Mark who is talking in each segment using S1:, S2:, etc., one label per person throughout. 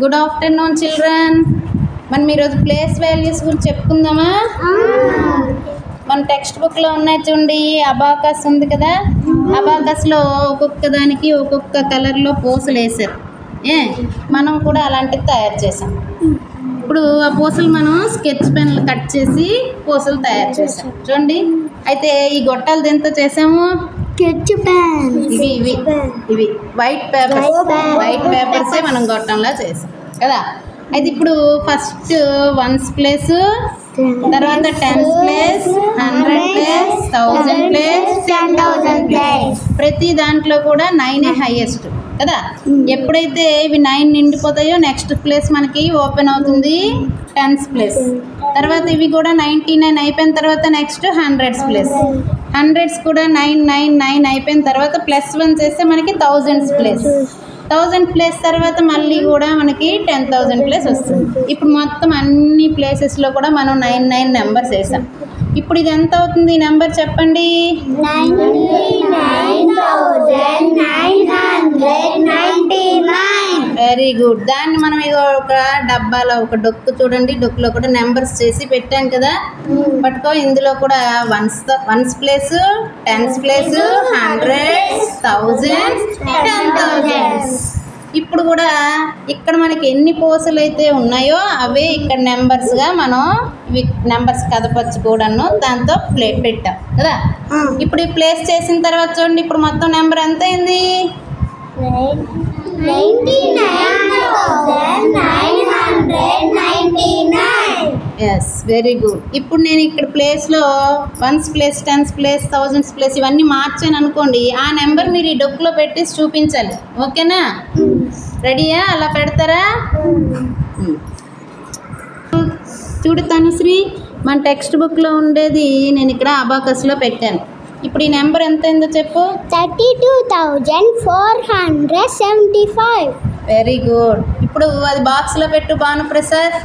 S1: Good afternoon children. మనం ఈరోజు place values గురించి చెప్పుకుందామా? మన టెక్స్ట్ బుక్లో ఉన్నాయి చూడండి, అబాకస్ ఉంది కదా. అబాకస్లో ఒక్కొక్క దానికి ఒక్కొక్క కలర్లో పూసలు వేసారు. మనం కూడా అలాంటివి తయారు చేసాం. ఇప్పుడు ఆ పూసలు మనం స్కెచ్ పెన్లు కట్ చేసి పూసలు తయారు చేసాం చూడండి. అయితే ఈ గొట్టాలు దేంతో చేసాము? ఇవి వైట్ పేపర్సే మనం గొట్టంలా చేసాం కదా. అయితే ఇప్పుడు ఫస్ట్ వన్స్ ప్లేస్, తర్వాత tens place, 100 place, 1000 place, 10,000 place. ప్రతి దాంట్లో కూడా 9 హైయెస్ట్ కదా. ఎప్పుడైతే ఇవి 9 నిండిపోతాయో నెక్స్ట్ ప్లేస్ మనకి ఓపెన్ అవుతుంది టెన్స్ ప్లేస్. తర్వాత ఇవి కూడా 99 అయిపోయిన తర్వాత నెక్స్ట్ 100s ప్లేస్. 100s కూడా 999 అయిపోయిన తర్వాత +1 చేస్తే మనకి 1000s ప్లేస్. 1000 ప్లేస్ తర్వాత మళ్ళీ కూడా మనకి 10,000 ప్లేస్ వస్తుంది. ఇప్పుడు మొత్తం అన్ని ప్లేసెస్లో కూడా మనం 99 నెంబర్స్ వేసాం. ఇప్పుడు ఇది ఎంత అవుతుంది నెంబర్ చెప్పండి? 99,999. Very good. దాన్ని మనం ఇక ఒక డబ్బాలో ఒక డొక్కు చూడండి, డొక్కులో కూడా నెంబర్స్ చేసి పెట్టాం కదా. పట్టుకో. ఇందులో కూడా once place, tens place, 100s, 1000s, 10,000s. ఇప్పుడు కూడా ఇక్కడ మనకి ఎన్ని పూసలు అయితే ఉన్నాయో అవే ఇక్కడ నెంబర్స్గా మనం ఇవి నెంబర్స్ కదపచ్చుకోవడాను దాంతో ప్లేట్ పెట్టాం కదా. ఇప్పుడు ఈ ప్లేస్ చేసిన తర్వాత చూడండి, ఇప్పుడు మొత్తం నెంబర్ ఎంత అయింది? 99,999. Yes, very good. ఇప్పుడు నేను ఇక్కడ ప్లేస్లో ones place, tens place, 1000s place ఇవన్నీ మార్చాను అనుకోండి. ఆ నెంబర్ మీరు ఈ డొక్కులో పెట్టేసి చూపించాలి. ఓకేనా? రెడీయా? అలా పెడతారా? చూడు తనుశ్రీ, మన టెక్స్ట్ బుక్లో ఉండేది నేను ఇక్కడ అబాకస్లో పెట్టాను. ఇప్పుడు ఈ నెంబర్ ఎంత అయిందో చెప్పు.
S2: 32,475.
S1: Very good. ఇప్పుడు అది బాక్స్లో పెట్టు భానుప్రసాద్.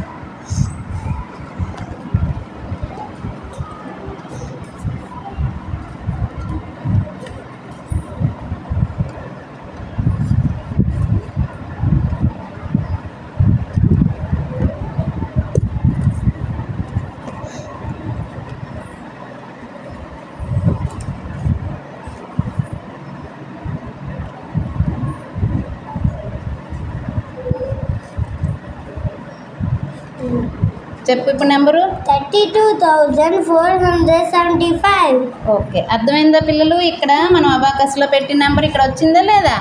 S1: చెప్పు ఇప్పుడు నెంబరు.
S2: 32,475.
S1: ఓకే, అర్థమైందా పిల్లలు? ఇక్కడ మనం అబాకస్లో పెట్టిన నెంబర్ ఇక్కడ వచ్చిందా లేదా?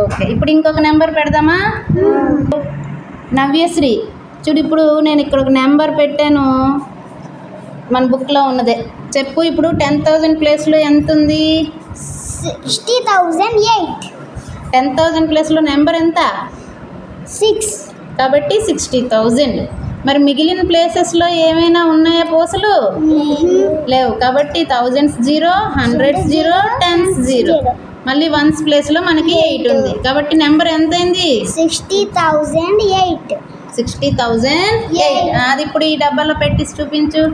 S1: ఓకే, ఇప్పుడు ఇంకొక నెంబర్ పెడదామా? నవ్యశ్రీ చూడు, ఇప్పుడు నేను ఇక్కడ ఒక నెంబర్ పెట్టాను మన బుక్లో ఉన్నదే. చెప్పు ఇప్పుడు 10,000 ప్లేస్లో ఎంత ఉంది?
S2: 60,008.
S1: 10,000 ప్లేస్లో నెంబర్ ఎంత?
S2: 6.
S1: కాబట్టి 60,000. మరి మిగిలిన ప్లేసెస్లో ఏమైనా ఉన్నాయా పూసలు? లేవు. కాబట్టి 1000s 0, 100s 0, 10s 0. మళ్ళీ వన్స్ ప్లేస్లో మనకి 8 ఉంది. కాబట్టి నెంబర్ ఎంత అయింది?
S2: 60,008.
S1: 60,008. అది ఇప్పుడు ఈ డబ్బాలో పెట్టి చూపించు.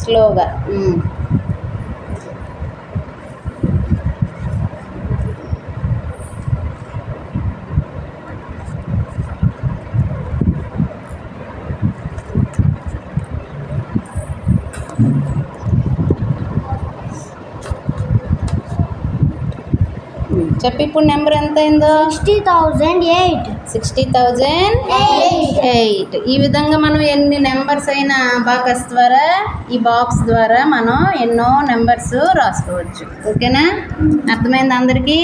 S1: స్లోగా. చెప్పి ఇప్పుడు నెంబర్ ఎంత అయిందో?
S2: 60,008.
S1: 60,008. ఈ విధంగా మనం ఎన్ని నెంబర్స్ అయినా అబాకస్ ద్వారా, ఈ బాక్స్ ద్వారా మనం ఎన్నో నెంబర్స్ రాసుకోవచ్చు. ఓకేనా? అర్థమైంది అందరికీ?